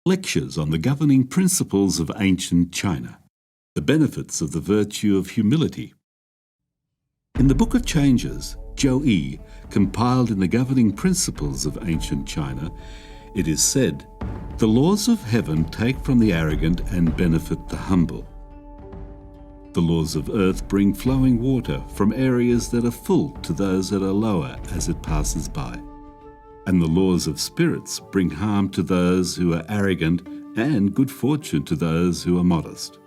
Lectures on the governing principles of ancient China. The benefits of the virtue of humility. In the Book of Changes, Zhou Yi, compiled in the governing principles of ancient China, it is said, "The laws of heaven take from the arrogant and benefit the humble. The laws of earth bring flowing water from areas that are full to those that are lower as it passes by. And the laws of spirits bring harm to those who are arrogant and good fortune to those who are modest.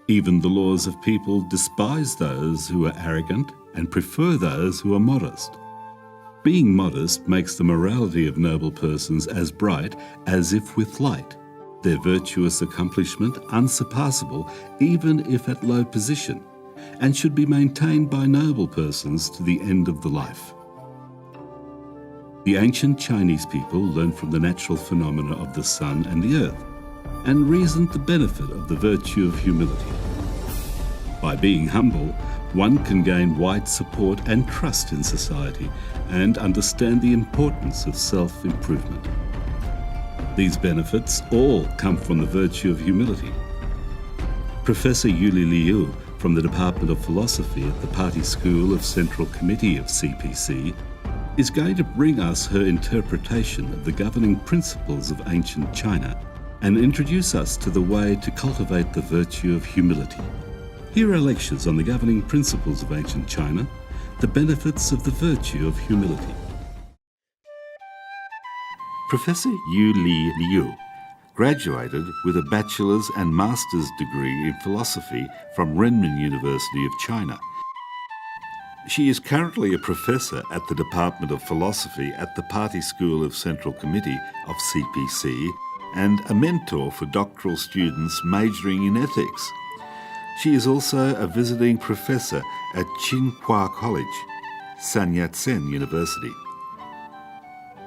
Even the laws of people despise those who are arrogant and prefer those who are modest. Being modest makes the morality of noble persons as bright as if with light, their virtuous accomplishment unsurpassable even if at low position, and should be maintained by noble persons to the end of the life." The ancient Chinese people learned from the natural phenomena of the sun and the earth, and reasoned the benefit of the virtue of humility. By being humble, one can gain wide support and trust in society, and understand the importance of self-improvement. These benefits all come from the virtue of humility. Professor Yuli Liu from the Department of Philosophy at the Party School of Central Committee of CPC is going to bring us her interpretation of the governing principles of ancient China and introduce us to the way to cultivate the virtue of humility. Here are lectures on the governing principles of ancient China, the benefits of the virtue of humility. Professor Yuli Liu graduated with a bachelor's and master's degree in philosophy from Renmin University of China. She is currently a professor at the Department of Philosophy at the Party School of Central Committee of CPC and a mentor for doctoral students majoring in ethics. She is also a visiting professor at Tsinghua College, Sun Yat-sen University.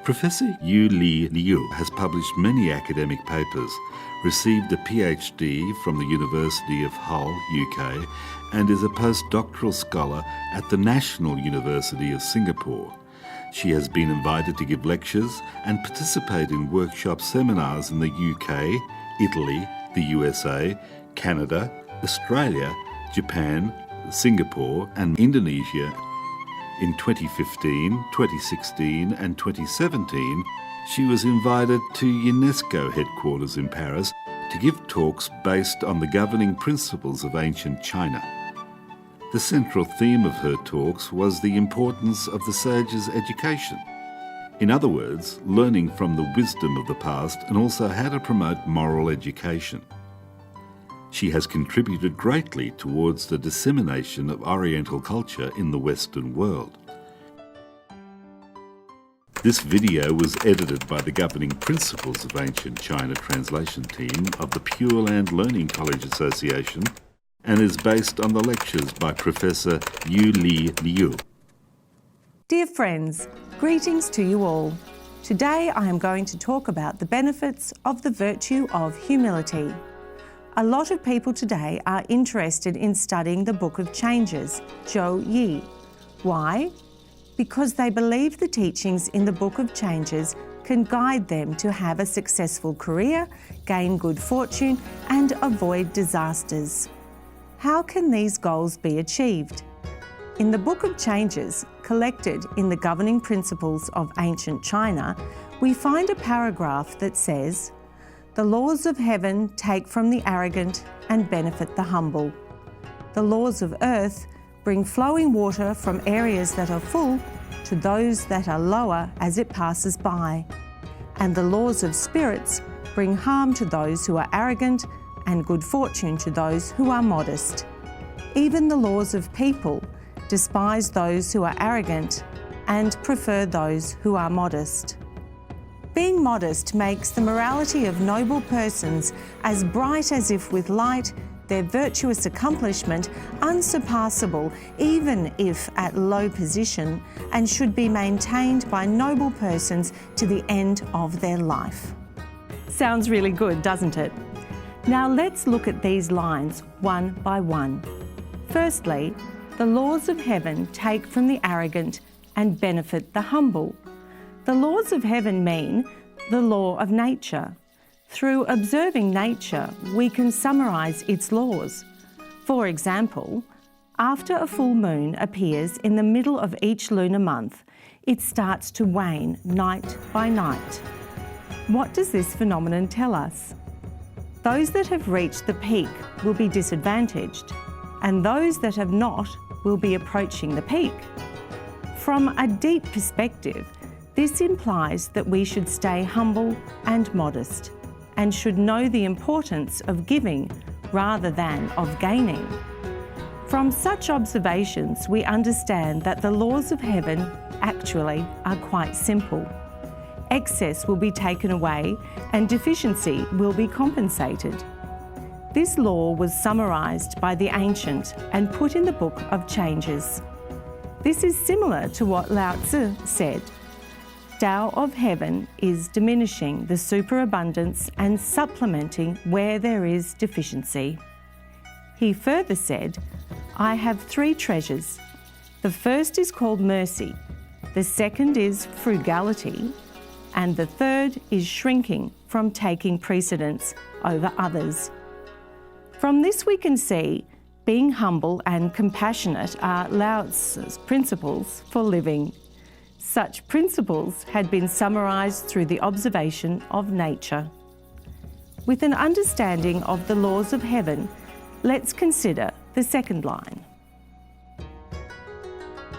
Professor Yuli Liu has published many academic papers, received a PhD from the University of Hull, UK, and is a postdoctoral scholar at the National University of Singapore. She has been invited to give lectures and participate in workshop seminars in the UK, Italy, the USA, Canada, Australia, Japan, Singapore, and Indonesia. In 2015, 2016 and 2017, she was invited to UNESCO headquarters in Paris to give talks based on the governing principles of ancient China. The central theme of her talks was the importance of the sage's education. In other words, learning from the wisdom of the past and also how to promote moral education. She has contributed greatly towards the dissemination of Oriental culture in the Western world. This video was edited by the Governing Principles of Ancient China translation team of the Pure Land Learning College Association and is based on the lectures by Professor Yuli Liu. Dear friends, greetings to you all. Today I am going to talk about the benefits of the virtue of humility. A lot of people today are interested in studying the Book of Changes, Zhou Yi. Why? Because they believe the teachings in the Book of Changes can guide them to have a successful career, gain good fortune, and avoid disasters. How can these goals be achieved? In the Book of Changes, collected in the Governing Principles of Ancient China, we find a paragraph that says, "The laws of heaven take from the arrogant and benefit the humble. The laws of earth bring flowing water from areas that are full to those that are lower as it passes by. And the laws of spirits bring harm to those who are arrogant and good fortune to those who are modest. Even the laws of people despise those who are arrogant and prefer those who are modest." Being modest makes the morality of noble persons as bright as if with light, their virtuous accomplishment unsurpassable even if at low position, and should be maintained by noble persons to the end of their life. Sounds really good, doesn't it? Now let's look at these lines one by one. Firstly, the laws of heaven take from the arrogant and benefit the humble. The laws of heaven mean the law of nature. Through observing nature, we can summarise its laws. For example, after a full moon appears in the middle of each lunar month, it starts to wane night by night. What does this phenomenon tell us? Those that have reached the peak will be disadvantaged, and those that have not will be approaching the peak. From a deep perspective, this implies that we should stay humble and modest, and should know the importance of giving rather than of gaining. From such observations, we understand that the laws of heaven actually are quite simple. Excess will be taken away and deficiency will be compensated. This law was summarised by the ancient and put in the Book of Changes. This is similar to what Lao Tzu said. Tao of heaven is diminishing the superabundance and supplementing where there is deficiency. He further said, I have 3 treasures. The first is called mercy, the second is frugality, and the third is shrinking from taking precedence over others. From this we can see being humble and compassionate are Lao Tzu's principles for living. Such principles had been summarised through the observation of nature. With an understanding of the laws of heaven, let's consider the second line.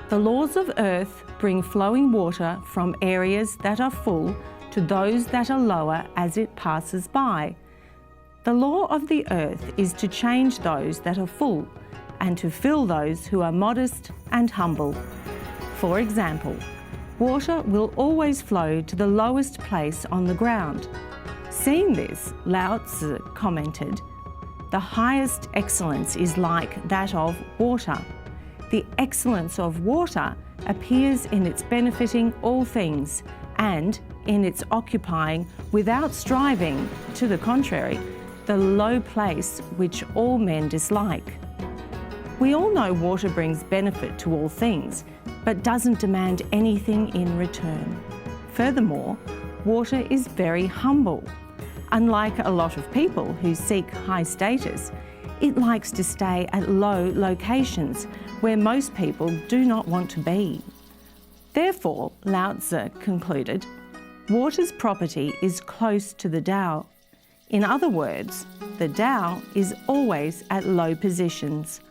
The laws of earth bring flowing water from areas that are full to those that are lower as it passes by. The law of the earth is to change those that are full and to fill those who are modest and humble. For example, water will always flow to the lowest place on the ground. Seeing this, Lao Tzu commented, "The highest excellence is like that of water. The excellence of water appears in its benefiting all things and in its occupying, without striving, to the contrary, the low place which all men dislike." We all know water brings benefit to all things, but doesn't demand anything in return. Furthermore, water is very humble. Unlike a lot of people who seek high status, it likes to stay at low locations where most people do not want to be. Therefore, Lao Tzu concluded, water's property is close to the Tao. In other words, the Tao is always at low positions.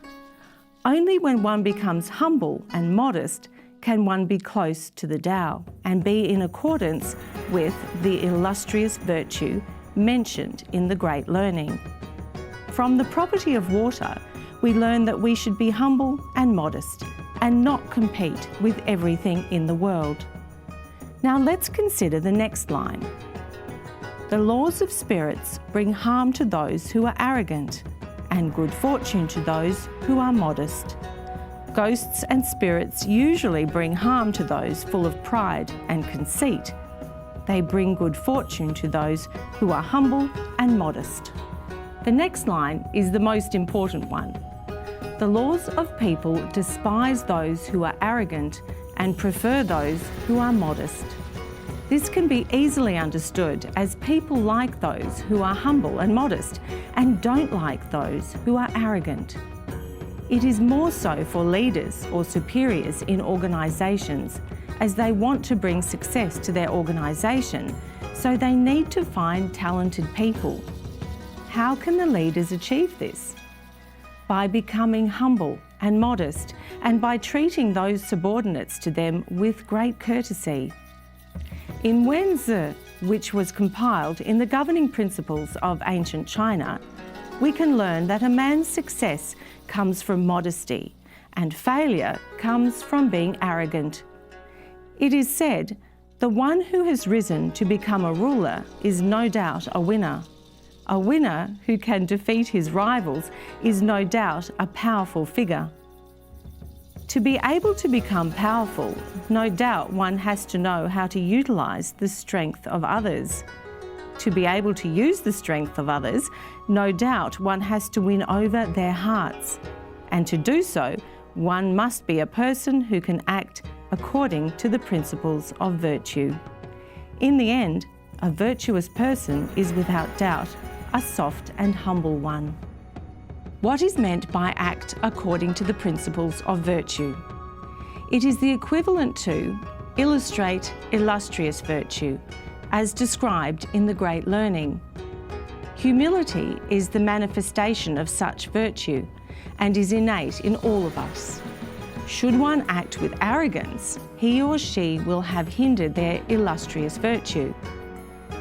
Only when one becomes humble and modest can one be close to the Tao and be in accordance with the illustrious virtue mentioned in the Great Learning. From the property of water, we learn that we should be humble and modest and not compete with everything in the world. Now let's consider the next line. The laws of spirits bring harm to those who are arrogant and good fortune to those who are modest. Ghosts and spirits usually bring harm to those full of pride and conceit. They bring good fortune to those who are humble and modest. The next line is the most important one. The laws of people despise those who are arrogant and prefer those who are modest. This can be easily understood as people like those who are humble and modest and don't like those who are arrogant. It is more so for leaders or superiors in organisations, as they want to bring success to their organisation, so they need to find talented people. How can the leaders achieve this? By becoming humble and modest, and by treating those subordinates to them with great courtesy. In Wenzi, which was compiled in the governing principles of ancient China, we can learn that a man's success comes from modesty and failure comes from being arrogant. It is said, the one who has risen to become a ruler is no doubt a winner. A winner who can defeat his rivals is no doubt a powerful figure. To be able to become powerful, no doubt one has to know how to utilise the strength of others. To be able to use the strength of others, no doubt one has to win over their hearts. And to do so, one must be a person who can act according to the principles of virtue. In the end, a virtuous person is without doubt a soft and humble one. What is meant by act according to the principles of virtue? It is the equivalent to illustrate illustrious virtue, as described in the Great Learning. Humility is the manifestation of such virtue and is innate in all of us. Should one act with arrogance, he or she will have hindered their illustrious virtue.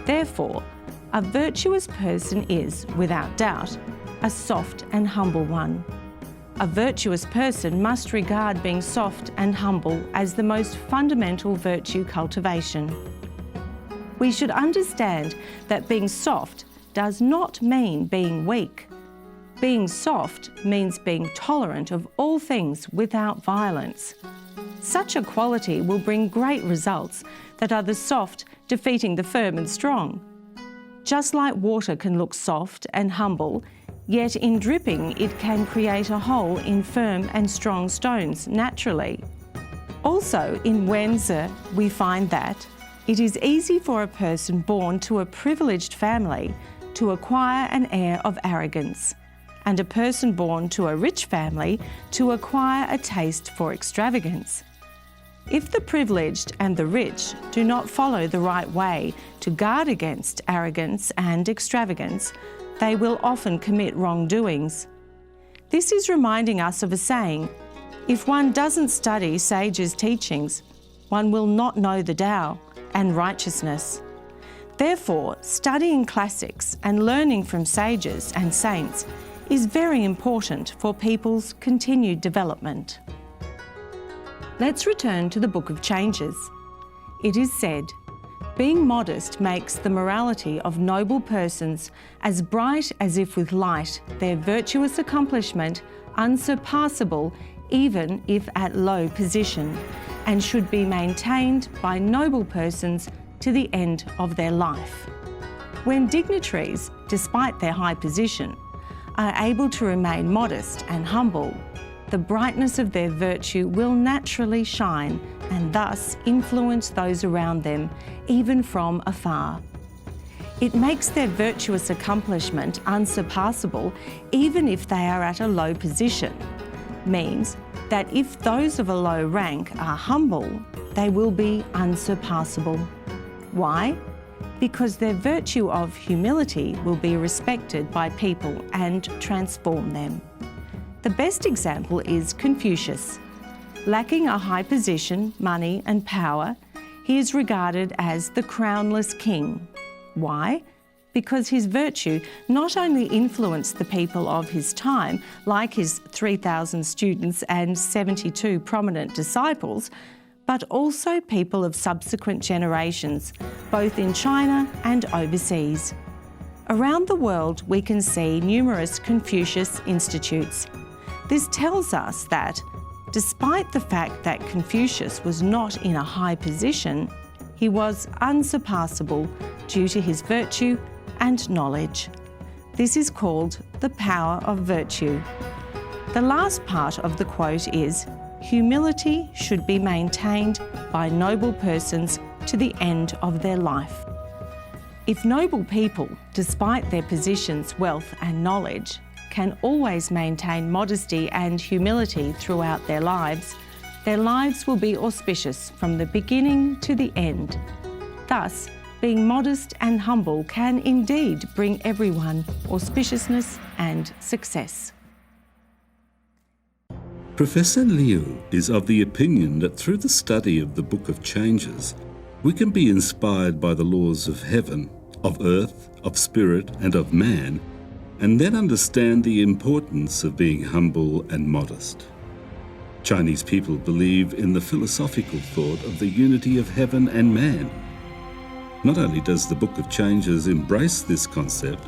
Therefore, a virtuous person is, without doubt, a soft and humble one. A virtuous person must regard being soft and humble as the most fundamental virtue cultivation. We should understand that being soft does not mean being weak. Being soft means being tolerant of all things without violence. Such a quality will bring great results that are the soft defeating the firm and strong. Just like water can look soft and humble, yet in dripping it can create a hole in firm and strong stones naturally. Also in Wenzi we find that it is easy for a person born to a privileged family to acquire an air of arrogance, and a person born to a rich family to acquire a taste for extravagance. If the privileged and the rich do not follow the right way to guard against arrogance and extravagance, they will often commit wrongdoings. This is reminding us of a saying, if one doesn't study sages' teachings, one will not know the Tao and righteousness. Therefore, studying classics and learning from sages and saints is very important for people's continued development. Let's return to the Book of Changes. It is said, being modest makes the morality of noble persons as bright as if with light, their virtuous accomplishment unsurpassable even if at low position, and should be maintained by noble persons to the end of their life. When dignitaries, despite their high position, are able to remain modest and humble, the brightness of their virtue will naturally shine and thus influence those around them, even from afar. It makes their virtuous accomplishment unsurpassable even if they are at a low position, means that if those of a low rank are humble, they will be unsurpassable. Why? Because their virtue of humility will be respected by people and transform them. The best example is Confucius. Lacking a high position, money and power, he is regarded as the crownless king. Why? Because his virtue not only influenced the people of his time, like his 3,000 students and 72 prominent disciples, but also people of subsequent generations, both in China and overseas. Around the world, we can see numerous Confucius institutes. This tells us that, despite the fact that Confucius was not in a high position, he was unsurpassable due to his virtue and knowledge. This is called the power of virtue. The last part of the quote is, humility should be maintained by noble persons to the end of their life. If noble people, despite their positions, wealth and knowledge, can always maintain modesty and humility throughout their lives will be auspicious from the beginning to the end. Thus, being modest and humble can indeed bring everyone auspiciousness and success. Professor Liu is of the opinion that through the study of the Book of Changes, we can be inspired by the laws of heaven, of earth, of spirit, and of man, and then understand the importance of being humble and modest. Chinese people believe in the philosophical thought of the unity of heaven and man. Not only does the Book of Changes embrace this concept,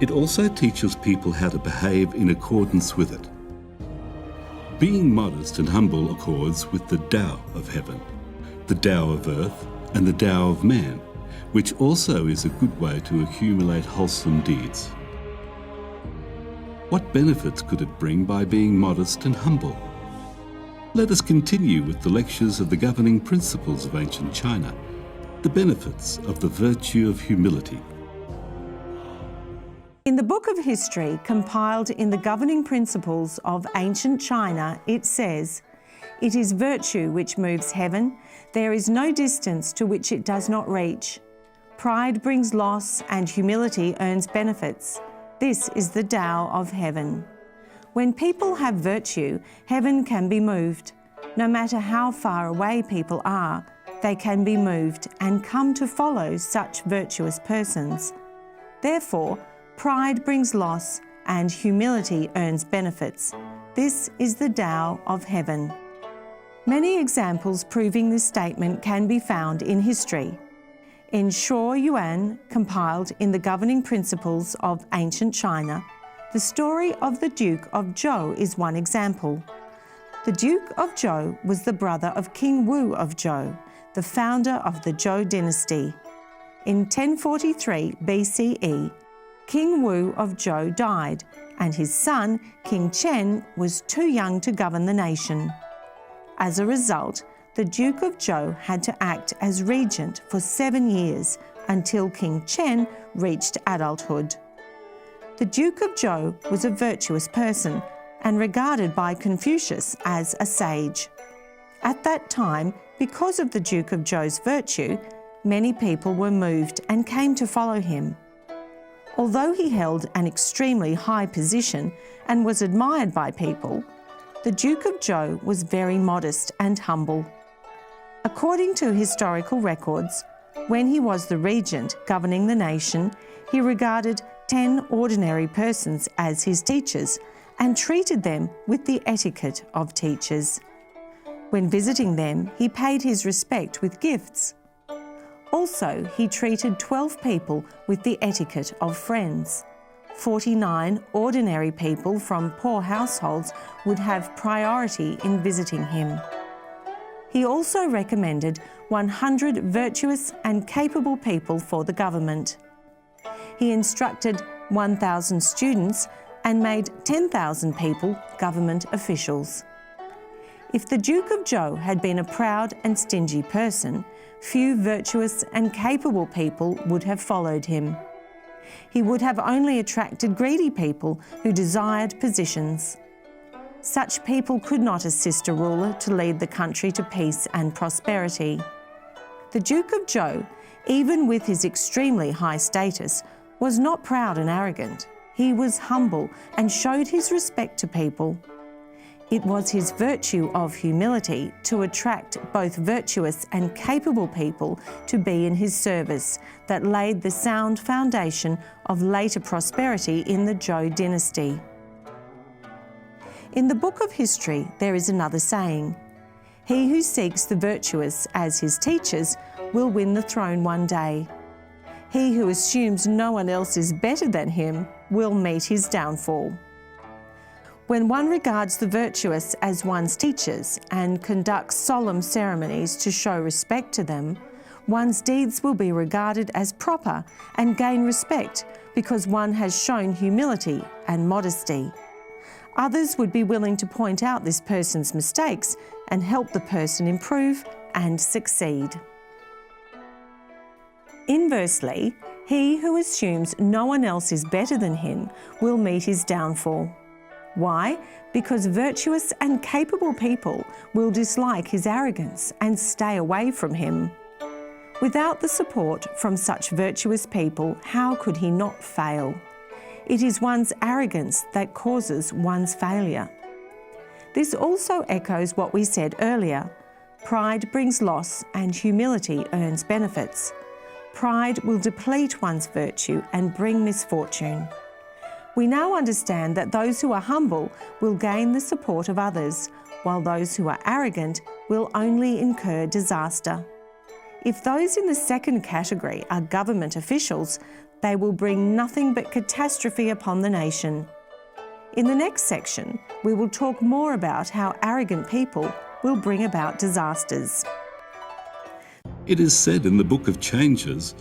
it also teaches people how to behave in accordance with it. Being modest and humble accords with the Tao of heaven, the Tao of earth, and the Tao of man, which also is a good way to accumulate wholesome deeds. What benefits could it bring by being modest and humble? Let us continue with the lectures of the governing principles of ancient China. The benefits of the virtue of humility. In the Book of History, compiled in the Governing Principles of Ancient China, it says, "It is virtue which moves heaven. There is no distance to which it does not reach. Pride brings loss and humility earns benefits. This is the Tao of heaven." When people have virtue, heaven can be moved. No matter how far away people are, they can be moved and come to follow such virtuous persons. Therefore, pride brings loss and humility earns benefits. This is the Tao of heaven. Many examples proving this statement can be found in history. In Shuo Yuan, compiled in the Governing Principles of Ancient China, the story of the Duke of Zhou is one example. The Duke of Zhou was the brother of King Wu of Zhou, the founder of the Zhou dynasty. In 1043 BCE, King Wu of Zhou died, and his son, King Chen, was too young to govern the nation. As a result, the Duke of Zhou had to act as regent for 7 years until King Chen reached adulthood. The Duke of Zhou was a virtuous person and regarded by Confucius as a sage. At that time, because of the Duke of Zhou's virtue, many people were moved and came to follow him. Although he held an extremely high position and was admired by people, the Duke of Zhou was very modest and humble. According to historical records, when he was the regent governing the nation, he regarded 10 ordinary persons as his teachers and treated them with the etiquette of teachers. When visiting them, he paid his respect with gifts. Also, he treated 12 people with the etiquette of friends. 49 ordinary people from poor households would have priority in visiting him. He also recommended 100 virtuous and capable people for the government. He instructed 1,000 students and made 10,000 people government officials. If the Duke of Zhou had been a proud and stingy person, few virtuous and capable people would have followed him. He would have only attracted greedy people who desired positions. Such people could not assist a ruler to lead the country to peace and prosperity. The Duke of Zhou, even with his extremely high status, was not proud and arrogant. He was humble and showed his respect to people. It was his virtue of humility to attract both virtuous and capable people to be in his service that laid the sound foundation of later prosperity in the Zhou dynasty. In the Book of History, there is another saying, "He who seeks the virtuous as his teachers will win the throne one day. He who assumes no one else is better than him will meet his downfall." When one regards the virtuous as one's teachers and conducts solemn ceremonies to show respect to them, one's deeds will be regarded as proper and gain respect because one has shown humility and modesty. Others would be willing to point out this person's mistakes and help the person improve and succeed. Inversely, he who assumes no one else is better than him will meet his downfall. Why? Because virtuous and capable people will dislike his arrogance and stay away from him. Without the support from such virtuous people, how could he not fail? It is one's arrogance that causes one's failure. This also echoes what we said earlier. Pride brings loss and humility earns benefits. Pride will deplete one's virtue and bring misfortune. We now understand that those who are humble will gain the support of others, while those who are arrogant will only incur disaster. If those in the second category are government officials, they will bring nothing but catastrophe upon the nation. In the next section, we will talk more about how arrogant people will bring about disasters. It is said in the Book of Changes,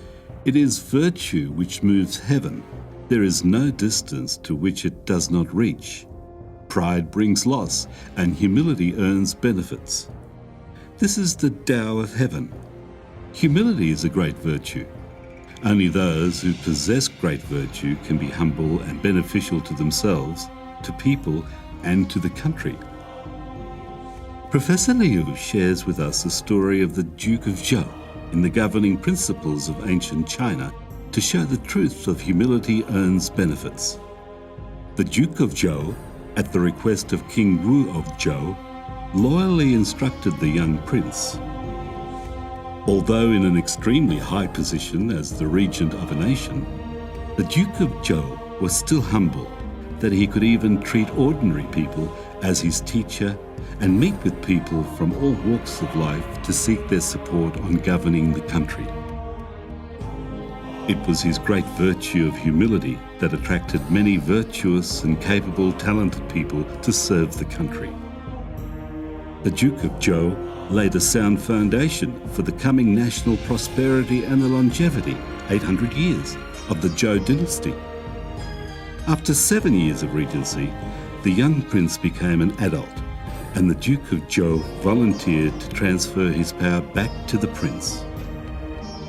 "It is virtue which moves heaven. There is no distance to which it does not reach. Pride brings loss, and humility earns benefits. This is the Tao of heaven. Humility is a great virtue. Only those who possess great virtue can be humble and beneficial to themselves, to people, and to the country. Professor Liu shares with us the story of the Duke of Zhou in the governing principles of ancient China to show the truth of humility earns benefits. The Duke of Zhou, at the request of King Wu of Zhou, loyally instructed the young prince. Although in an extremely high position as the regent of a nation, the Duke of Zhou was still humble, that he could even treat ordinary people as his teacher and meet with people from all walks of life to seek their support on governing the country. It was his great virtue of humility that attracted many virtuous and capable, talented people to serve the country. The Duke of Zhou laid a sound foundation for the coming national prosperity and the longevity, 800 years, of the Zhou dynasty. After 7 years of regency, the young prince became an adult, and the Duke of Zhou volunteered to transfer his power back to the prince.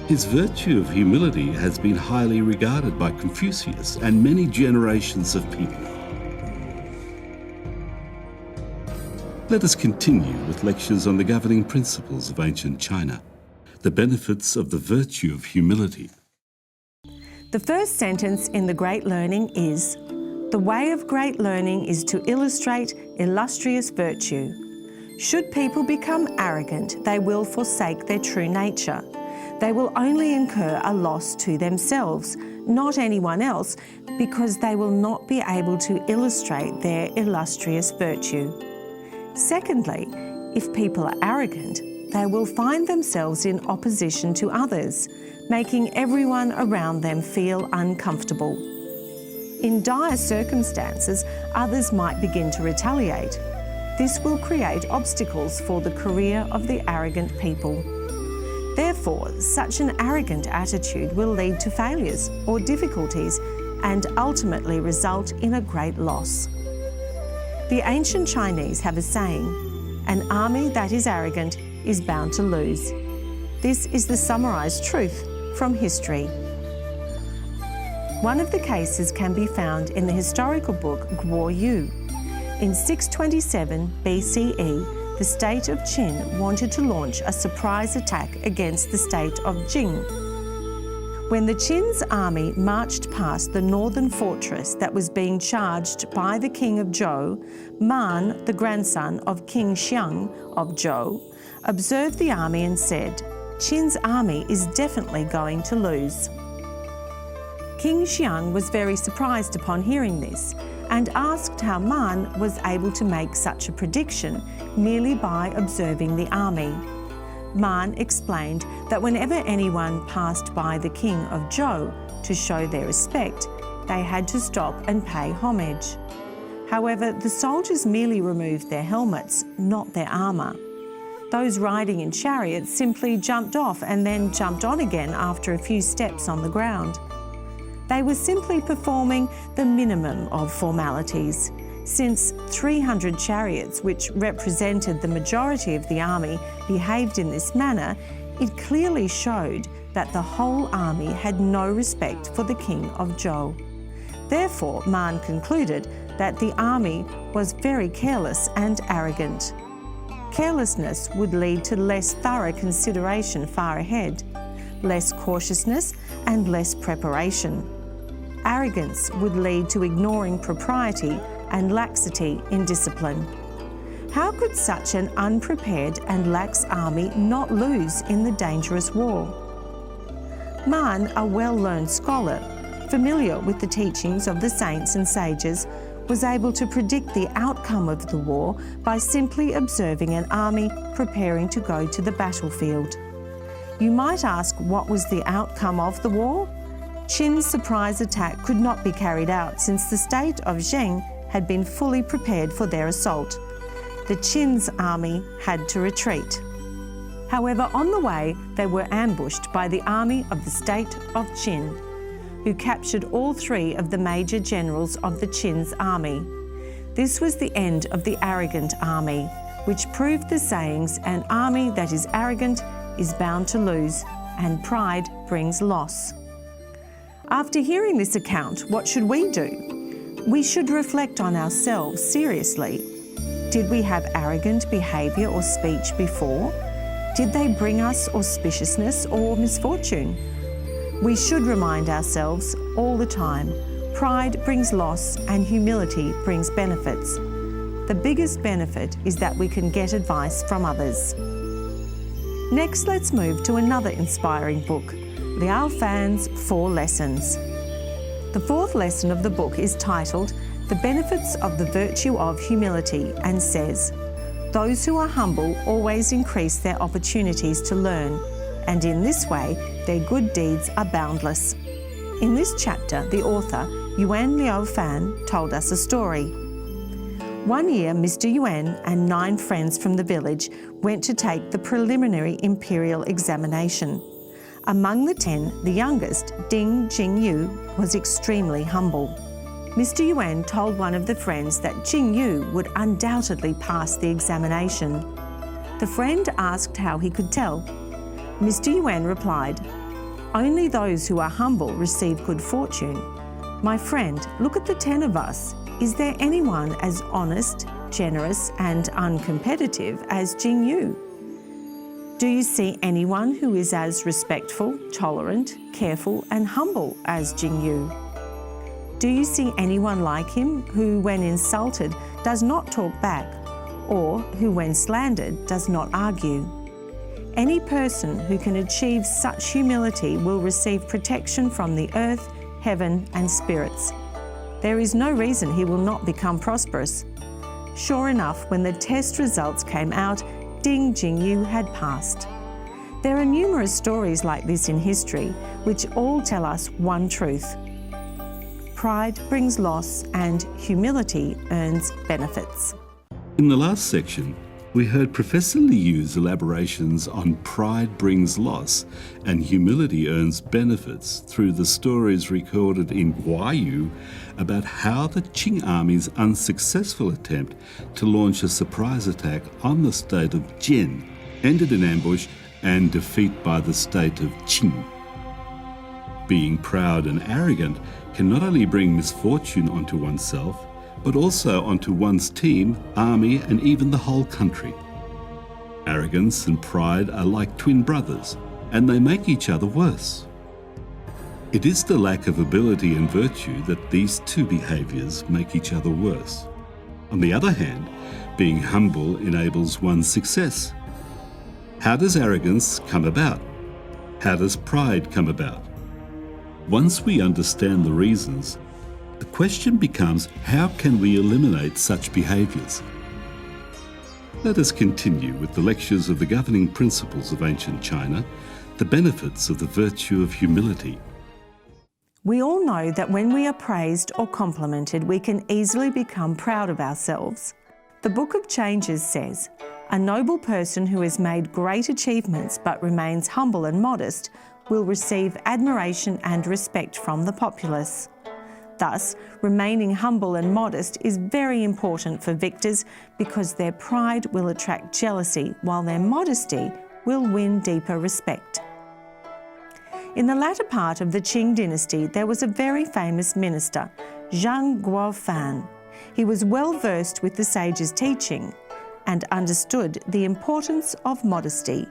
His virtue of humility has been highly regarded by Confucius and many generations of people. Let us continue with lectures on the governing principles of ancient China, the benefits of the virtue of humility. The first sentence in the Great Learning is, "The way of great learning is to illustrate illustrious virtue. Should people become arrogant, they will forsake their true nature. They will only incur a loss to themselves, not anyone else, because they will not be able to illustrate their illustrious virtue. Secondly, if people are arrogant, they will find themselves in opposition to others, making everyone around them feel uncomfortable. In dire circumstances, others might begin to retaliate. This will create obstacles for the career of the arrogant people. Therefore, such an arrogant attitude will lead to failures or difficulties and ultimately result in a great loss. The ancient Chinese have a saying, "An army that is arrogant is bound to lose." This is the summarised truth from history. One of the cases can be found in the historical book Guo Yu. In 627 BCE, the state of Qin wanted to launch a surprise attack against the state of Jing. When the Qin's army marched past the northern fortress that was being charged by the king of Zhou, Man, the grandson of King Xiang of Zhou, observed the army and said, "Qin's army is definitely going to lose." King Xiang was very surprised upon hearing this and asked how Man was able to make such a prediction merely by observing the army. Man explained that whenever anyone passed by the king of Zhou to show their respect, they had to stop and pay homage. However, the soldiers merely removed their helmets, not their armour. Those riding in chariots simply jumped off and then jumped on again after a few steps on the ground. They were simply performing the minimum of formalities. Since 300 chariots, which represented the majority of the army, behaved in this manner, it clearly showed that the whole army had no respect for the king of Zhou. Therefore, Man concluded that the army was very careless and arrogant. Carelessness would lead to less thorough consideration far ahead, less cautiousness and less preparation. Arrogance would lead to ignoring propriety and laxity in discipline. How could such an unprepared and lax army not lose in the dangerous war? Man, a well-learned scholar, familiar with the teachings of the saints and sages, was able to predict the outcome of the war by simply observing an army preparing to go to the battlefield. You might ask, what was the outcome of the war? Qin's surprise attack could not be carried out since the state of Zheng had been fully prepared for their assault. The Qin's army had to retreat. However, on the way, they were ambushed by the army of the state of Qin, who captured all three of the major generals of the Qin's army. This was the end of the arrogant army, which proved the sayings, "An army that is arrogant is bound to lose," and pride brings loss. After hearing this account, what should we do? We should reflect on ourselves seriously. Did we have arrogant behaviour or speech before? Did they bring us auspiciousness or misfortune? We should remind ourselves all the time, pride brings loss and humility brings benefits. The biggest benefit is that we can get advice from others. Next, let's move to another inspiring book, Liao Fan's 4 Lessons. The 4th lesson of the book is titled The Benefits of the Virtue of Humility and says, "Those who are humble always increase their opportunities to learn, and in this way their good deeds are boundless." In this chapter, the author, Yuan Liao Fan, told us a story. One year, Mr. Yuan and 9 friends from the village went to take the preliminary imperial examination. Among the 10, the youngest, Ding Jingyu, was extremely humble. Mr. Yuan told one of the friends that Jingyu would undoubtedly pass the examination. The friend asked how he could tell. Mr. Yuan replied, "Only those who are humble receive good fortune. My friend, look at the 10 of us. Is there anyone as honest, generous and uncompetitive as Jingyu? Do you see anyone who is as respectful, tolerant, careful and humble as Jingyu? Do you see anyone like him who, when insulted, does not talk back, or who, when slandered, does not argue? Any person who can achieve such humility will receive protection from the earth, heaven and spirits. There is no reason he will not become prosperous." Sure enough, when the test results came out, Ding Jingyu had passed. There are numerous stories like this in history, which all tell us one truth. Pride brings loss and humility earns benefits. In the last section, we heard Professor Liu's elaborations on pride brings loss and humility earns benefits through the stories recorded in Guayu about how the Qing army's unsuccessful attempt to launch a surprise attack on the state of Jian ended in ambush and defeat by the state of Qing. Being proud and arrogant can not only bring misfortune onto oneself, but also onto one's team, army, and even the whole country. Arrogance and pride are like twin brothers, and they make each other worse. It is the lack of ability and virtue that these two behaviours make each other worse. On the other hand, being humble enables one's success. How does arrogance come about? How does pride come about? Once we understand the reasons, the question becomes, how can we eliminate such behaviours? Let us continue with the lectures of the governing principles of ancient China, the benefits of the virtue of humility. We all know that when we are praised or complimented, we can easily become proud of ourselves. The Book of Changes says, "A noble person who has made great achievements but remains humble and modest will receive admiration and respect from the populace." Thus, remaining humble and modest is very important for victors because their pride will attract jealousy while their modesty will win deeper respect. In the latter part of the Qing dynasty, there was a very famous minister, Zhang Guofan. He was well versed with the sage's teaching and understood the importance of modesty.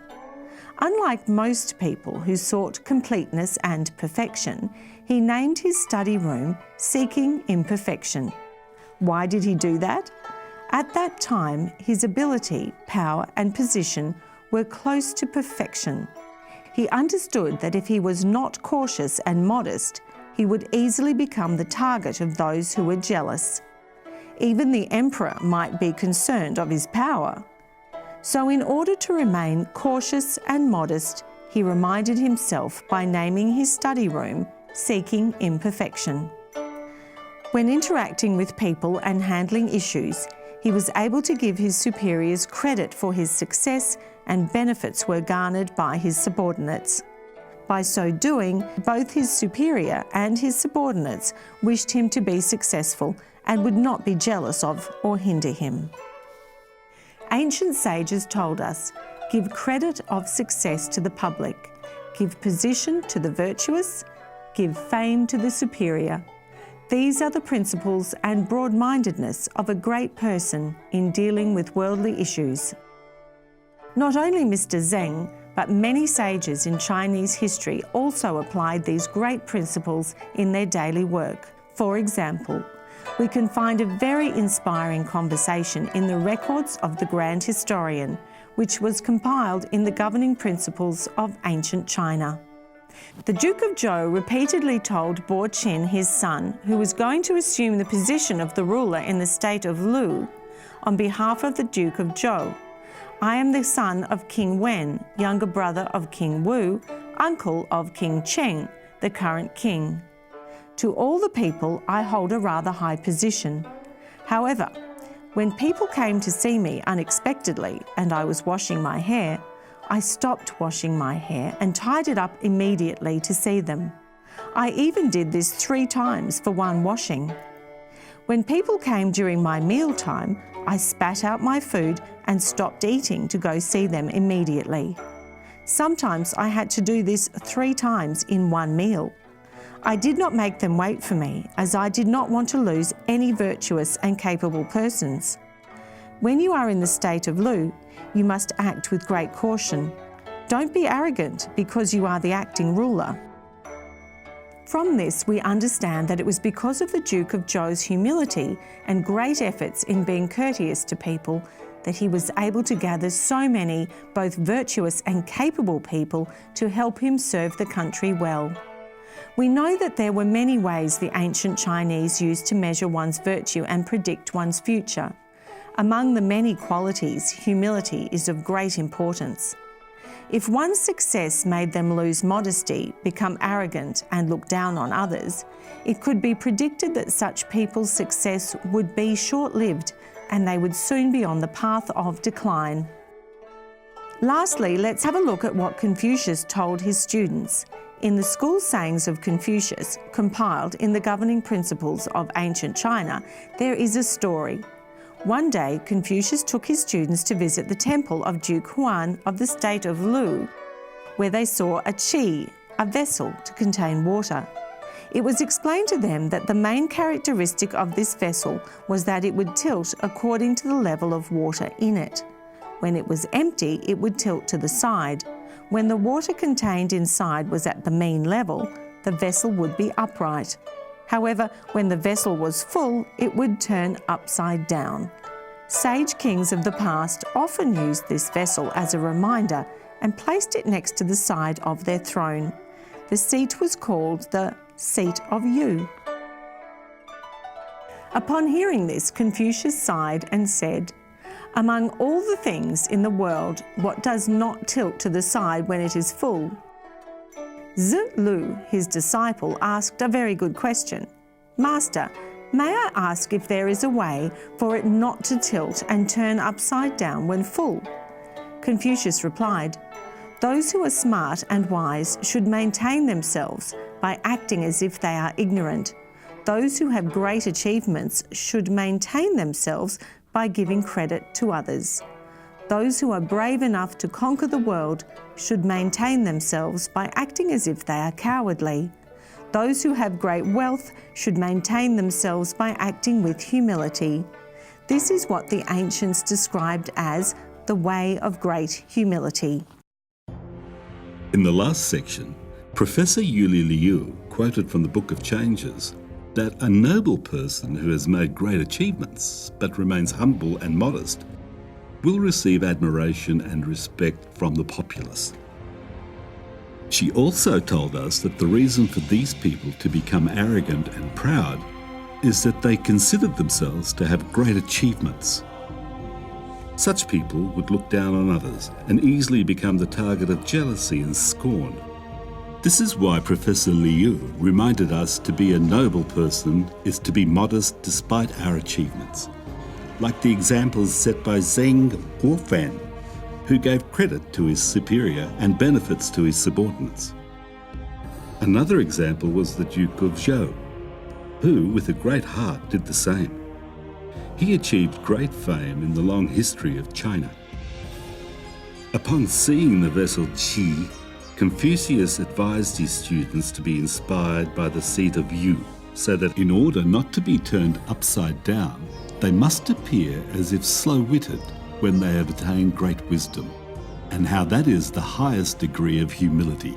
Unlike most people who sought completeness and perfection, he named his study room Seeking Imperfection. Why did he do that? At that time, his ability, power and position were close to perfection. He understood that if he was not cautious and modest, he would easily become the target of those who were jealous. Even the emperor might be concerned of his power. So in order to remain cautious and modest, he reminded himself by naming his study room Seeking Imperfection. When interacting with people and handling issues, he was able to give his superiors credit for his success, and benefits were garnered by his subordinates. By so doing, both his superior and his subordinates wished him to be successful and would not be jealous of or hinder him. Ancient sages told us, give credit of success to the public, give position to the virtuous, give fame to the superior. These are the principles and broad-mindedness of a great person in dealing with worldly issues. Not only Mr. Zheng, but many sages in Chinese history also applied these great principles in their daily work. For example, we can find a very inspiring conversation in the records of the Grand Historian, which was compiled in the governing principles of ancient China. The Duke of Zhou repeatedly told Bo Qin, his son, who was going to assume the position of the ruler in the state of Lu, on behalf of the Duke of Zhou, "I am the son of King Wen, younger brother of King Wu, uncle of King Cheng, the current king. To all the people, I hold a rather high position. However, when people came to see me unexpectedly and I was washing my hair, I stopped washing my hair and tied it up immediately to see them. I even did this 3 times for one washing. When people came during my mealtime, I spat out my food and stopped eating to go see them immediately. Sometimes I had to do this 3 times in one meal. I did not make them wait for me, as I did not want to lose any virtuous and capable persons. When you are in the state of Lu, you must act with great caution. Don't be arrogant because you are the acting ruler." From this, we understand that it was because of the Duke of Zhou's humility and great efforts in being courteous to people that he was able to gather so many both virtuous and capable people to help him serve the country well. We know that there were many ways the ancient Chinese used to measure one's virtue and predict one's future. Among the many qualities, humility is of great importance. If one's success made them lose modesty, become arrogant and look down on others, it could be predicted that such people's success would be short-lived and they would soon be on the path of decline. Lastly, let's have a look at what Confucius told his students. In the school sayings of Confucius, compiled in the governing principles of ancient China, there is a story. One day, Confucius took his students to visit the temple of Duke Huan of the state of Lu, where they saw a qi, a vessel to contain water. It was explained to them that the main characteristic of this vessel was that it would tilt according to the level of water in it. When it was empty, it would tilt to the side. When the water contained inside was at the mean level, the vessel would be upright. However, when the vessel was full, it would turn upside down. Sage kings of the past often used this vessel as a reminder and placed it next to the side of their throne. The seat was called the seat of Yu. Upon hearing this, Confucius sighed and said, "Among all the things in the world, what does not tilt to the side when it is full?" Zi Lu, his disciple, asked a very good question. "Master, may I ask if there is a way for it not to tilt and turn upside down when full?" Confucius replied, "Those who are smart and wise should maintain themselves by acting as if they are ignorant. Those who have great achievements should maintain themselves by giving credit to others. Those who are brave enough to conquer the world should maintain themselves by acting as if they are cowardly. Those who have great wealth should maintain themselves by acting with humility. This is what the ancients described as the way of great humility." In the last section, Professor Yuli Liu quoted from the Book of Changes that a noble person who has made great achievements but remains humble and modest will receive admiration and respect from the populace. She also told us that the reason for these people to become arrogant and proud is that they considered themselves to have great achievements. Such people would look down on others and easily become the target of jealousy and scorn. This is why Professor Liu reminded us to be a noble person is to be modest despite our achievements, like the examples set by Zheng Guofan, who gave credit to his superior and benefits to his subordinates. Another example was the Duke of Zhou, who, with a great heart, did the same. He achieved great fame in the long history of China. Upon seeing the vessel qi, Confucius advised his students to be inspired by the seat of Yu, so that in order not to be turned upside down, they must appear as if slow-witted when they have attained great wisdom, and how that is the highest degree of humility.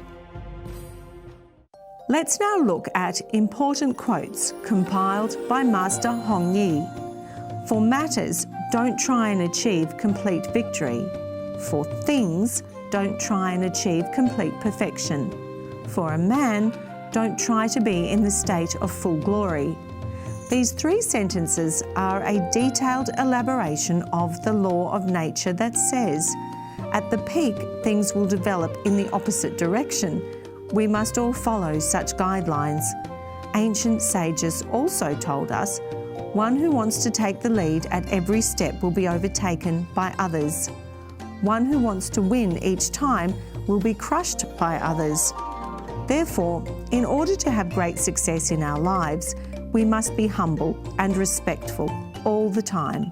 Let's now look at important quotes compiled by Master Hong Yi. For matters, don't try and achieve complete victory. For things, don't try and achieve complete perfection. For a man, don't try to be in the state of full glory. These 3 sentences are a detailed elaboration of the law of nature that says, at the peak, things will develop in the opposite direction. We must all follow such guidelines. Ancient sages also told us, one who wants to take the lead at every step will be overtaken by others. One who wants to win each time will be crushed by others. Therefore, in order to have great success in our lives, we must be humble and respectful all the time.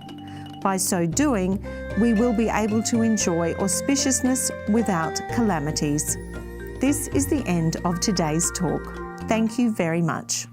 By so doing, we will be able to enjoy auspiciousness without calamities. This is the end of today's talk. Thank you very much.